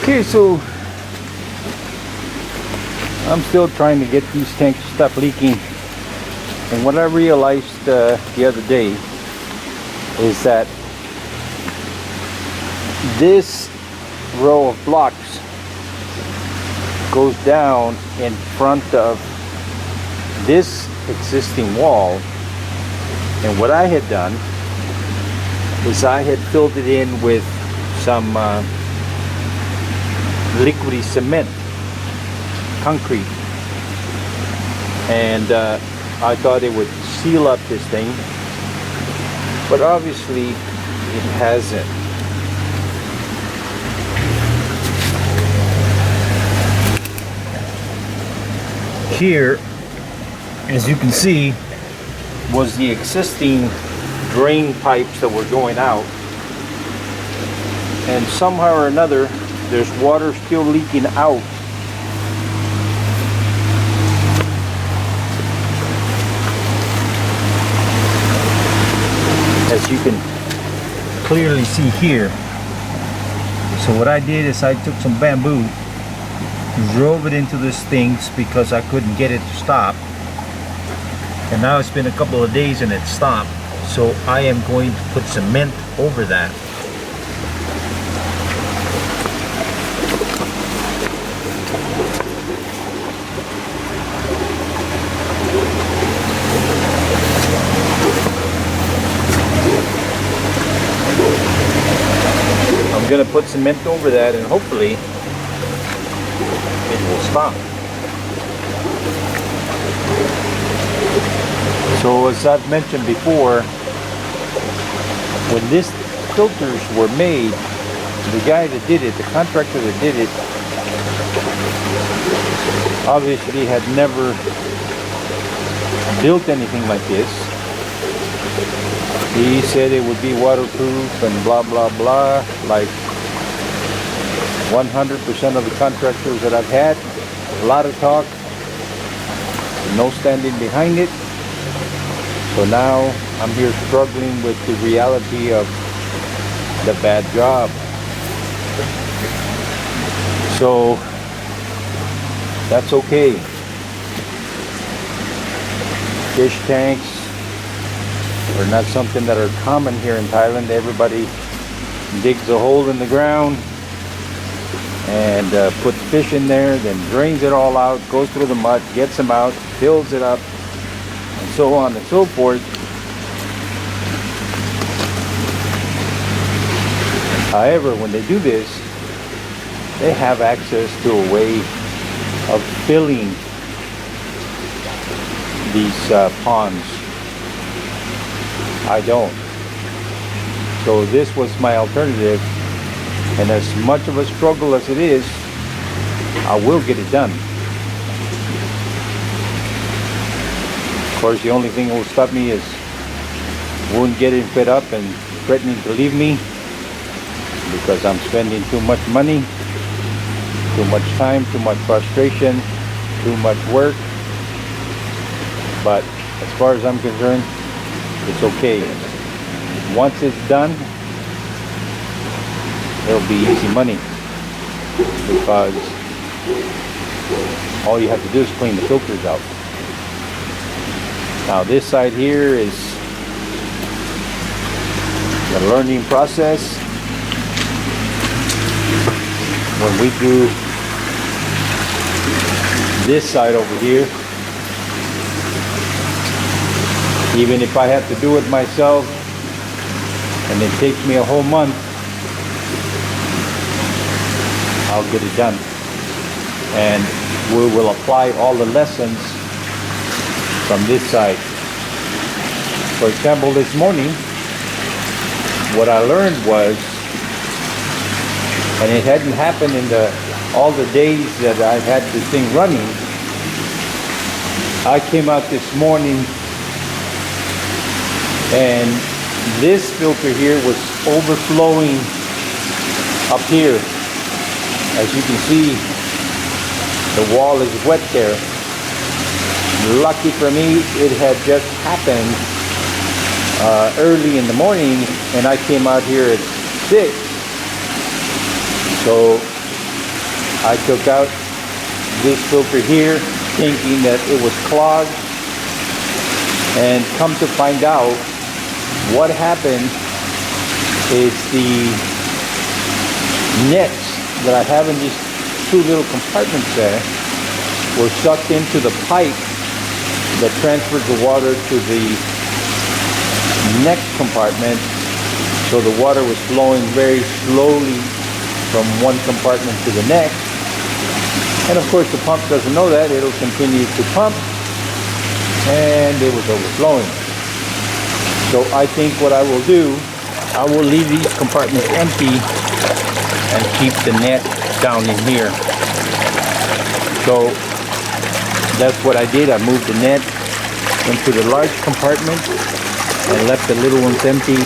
Okay, so I'm still trying to get these tanks to stop leaking. And what I realized the other day is that this row of blocks goes down in front of this existing wall. And what I had done is I had filled it in with some liquidy cement, concrete, and I thought it would seal up this thing, but obviously it hasn't. Here, as you can see, was the existing drain pipes that were going out, and somehow or another there's water still leaking out. As you can clearly see here. So what I did is I took some bamboo, drove it into this thing because I couldn't get it to stop. And now it's been a couple of days and it stopped. So I am going to put cement over that. I'm going to put cement over that and hopefully it will stop. So as I've mentioned before, when these filters were made, the guy that did it, the contractor that did it, obviously had never built anything like this. He said it would be waterproof and blah blah blah, like 100% of the contractors that I've had. A lot of talk, no standing behind it. So now I'm here struggling with the reality of the bad job. So that's okay. Fish tanks are not something that are common here in Thailand. Everybody digs a hole in the ground and puts fish in there, then drains it all out, goes through the mud, gets them out, fills it up, and so on and so forth. However, when they do this, they have access to a way of filling these ponds. I don't. So this was my alternative, and as much of a struggle as it is, I will get it done. Of course, the only thing that will stop me is Woon getting fed up and threatening to leave me because I'm spending too much money, too much time, too much frustration, too much work. But as far as I'm concerned, it's okay. Once it's done, it'll be easy money because all you have to do is clean the filters out. Now this side here is the learning process. When we do this side over here, even if I have to do it myself and it takes me a whole month, I'll get it done. And we will apply all the lessons from this side. For example, this morning, what I learned was, and it hadn't happened in all the days that I've had this thing running, I came out this morning and this filter here was overflowing up here. As you can see, the wall is wet there. Lucky for me, it had just happened early in the morning, and I came out here at 6. So I took out this filter here thinking that it was clogged, and come to find out what happened is the nets that I have in these two little compartments there were sucked into the pipe that transfers the water to the next compartment, so the water was flowing very slowly from one compartment to the next. And of course the pump doesn't know that. It'll continue to pump, and it was overflowing. So I think what I will do, I will leave these compartments empty and keep the net down in here. So that's what I did. I moved the net into the large compartment and left the little ones empty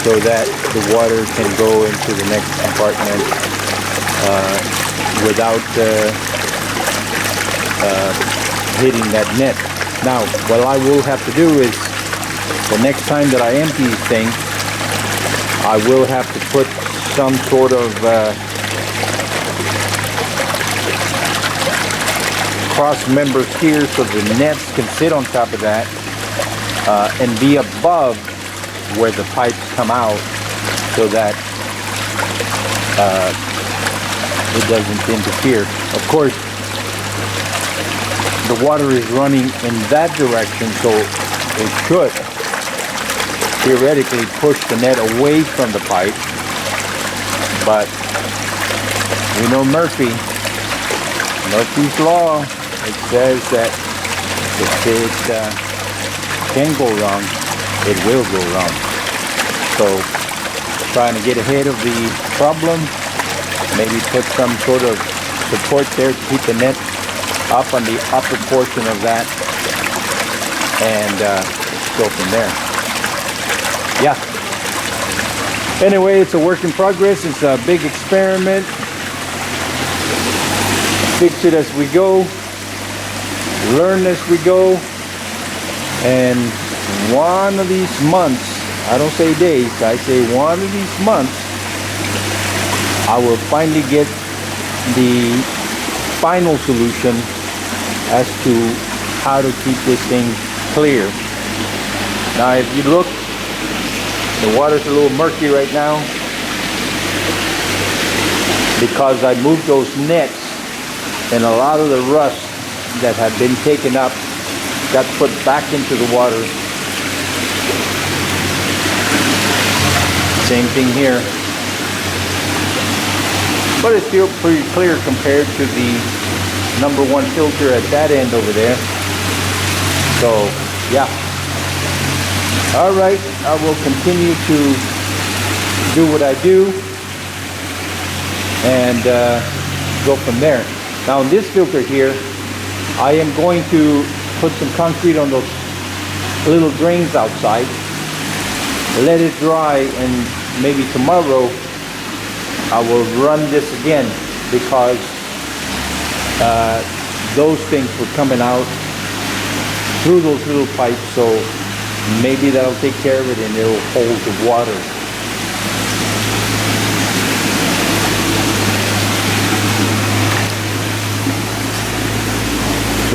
so that the water can go into the next compartment without hitting that net. Now, what I will have to do is, the next time that I empty these things, I will have to put some sort of cross members here so the nets can sit on top of that and be above where the pipes come out, so that it doesn't interfere. Of course, the water is running in that direction, so it should theoretically push the net away from the pipe. But we know Murphy's law. It says that if it can go wrong, it will go wrong. So trying to get ahead of the problem, maybe put some sort of support there to keep the net up on the upper portion of that, and go from there. Yeah. Anyway, it's a work in progress. It's a big experiment. Fix it as we go. Learn as we go. And one of these months, I don't say days, I say one of these months, I will finally get the final solution as to how to keep this thing clear. Now, if you look, the water's a little murky right now because I moved those nets, and a lot of the rust that had been taken up got put back into the water. Same thing here. But it's still pretty clear compared to the number one filter at that end over there. So, yeah. All right, I will continue to do what I do and go from there. Now, in this filter here, I am going to put some concrete on those little drains outside, let it dry, and maybe tomorrow I will run this again, because those things were coming out through those little pipes, so maybe that'll take care of it and it'll hold the water.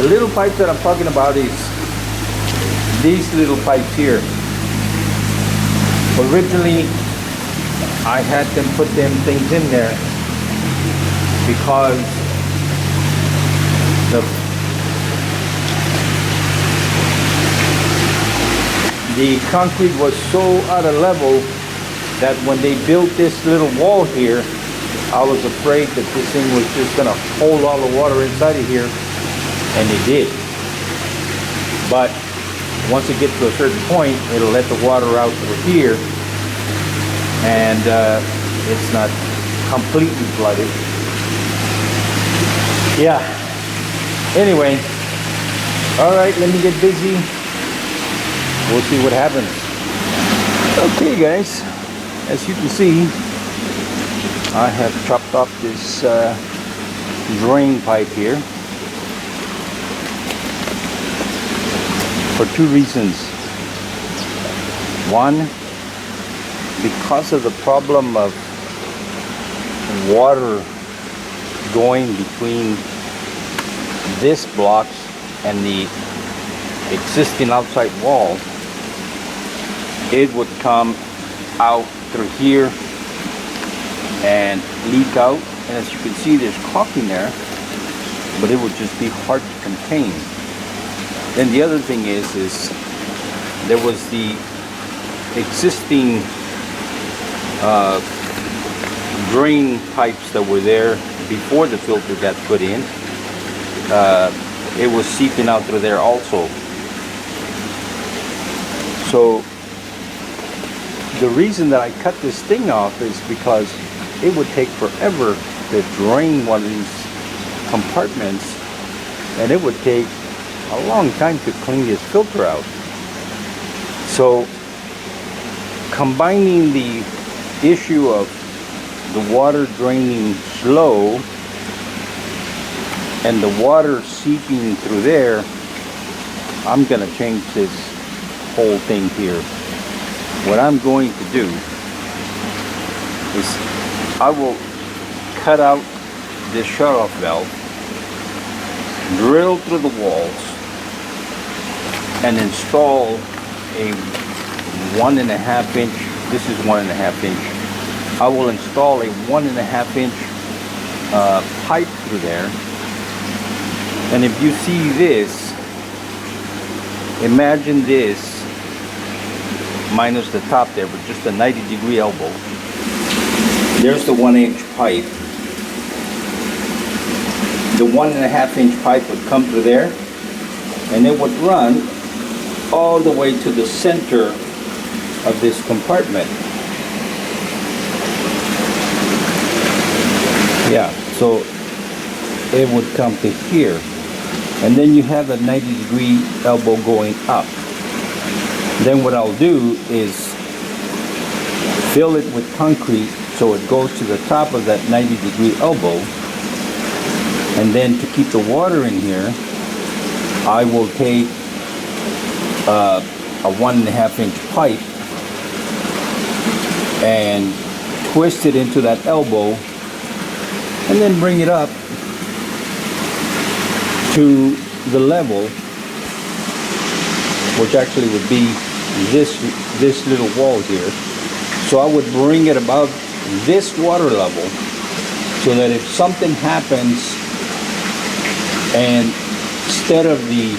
The little pipes that I'm talking about is these little pipes here. Originally, I had them put them things in there because the concrete was so out of level that when they built this little wall here, I was afraid that this thing was just going to hold all the water inside of here, and it did. But once it gets to a certain point, it'll let the water out through here, and it's not completely flooded. Yeah. Anyway, all right, let me get busy. We'll see what happens. Okay, guys, as you can see, I have chopped off this drain pipe here for two reasons. One, because of the problem of water going between this blocks and the existing outside wall, it would come out through here and leak out. And as you can see, there's caulking there, but it would just be hard to contain. Then the other thing is there was the existing drain pipes that were there before the filter got put in. It was seeping out through there also. So the reason that I cut this thing off is because it would take forever to drain one of these compartments, and it would take a long time to clean this filter out. So combining the issue of the water draining slow and the water seeping through there, I'm gonna change this whole thing here. What I'm going to do is I will cut out this shutoff valve, drill through the walls, and install a 1.5 inch, this is 1.5 inch, I will install a 1.5 inch pipe through there. And if you see this, imagine this minus the top there, but just a 90-degree elbow. There's the 1 inch pipe. The 1.5 inch pipe would come through there, and it would run all the way to the center of this compartment. Yeah, so it would come to here, and then you have a 90-degree elbow going up. Then what I'll do is fill it with concrete so it goes to the top of that 90-degree elbow, and then to keep the water in here, I will take a 1.5 inch pipe and twist it into that elbow, and then bring it up to the level, which actually would be this little wall here. So I would bring it above this water level, so that if something happens and instead of the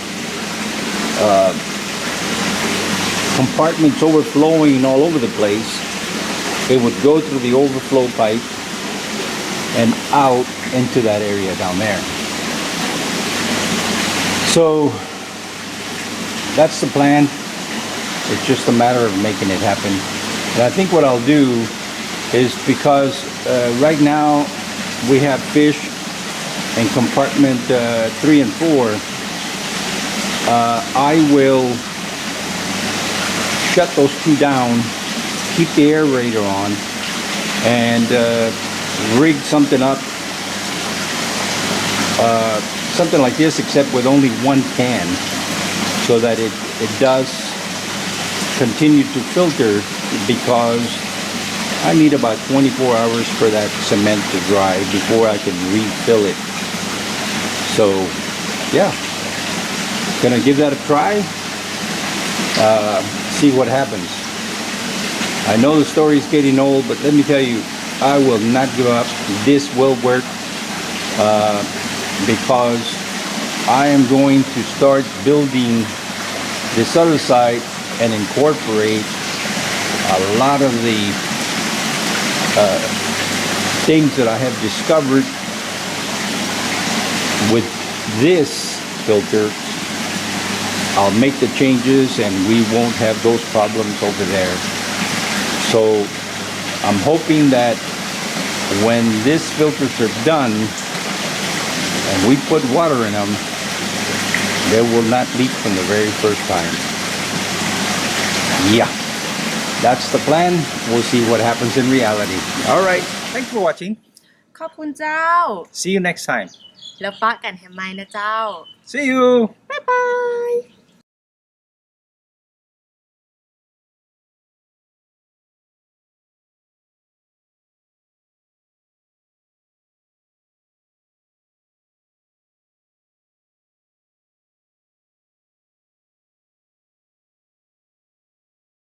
compartments overflowing all over the place, it would go through the overflow pipe and out into that area down there. So that's the plan. It's just a matter of making it happen. And I think what I'll do is, because right now we have fish in compartment 3 and 4, I will shut those two down, keep the aerator on, and rig something up, something like this, except with only one can, so that it does continue to filter, because I need about 24 hours for that cement to dry before I can refill it. So yeah, gonna give that a try, see what happens. I know the story's getting old, but let me tell you, I will not give up. This will work, because I am going to start building this other side and incorporate a lot of the things that I have discovered with this filter. I'll make the changes and we won't have those problems over there. So I'm hoping that when these filters are done and we put water in them, they will not leak from the very first time. Yeah, that's the plan. We'll see what happens in reality. All right, thanks for watching. ขอบคุณเจ้า See you next time. แล้วปะกันแฮมไมนะเจ้า See you.บ๊ายบาย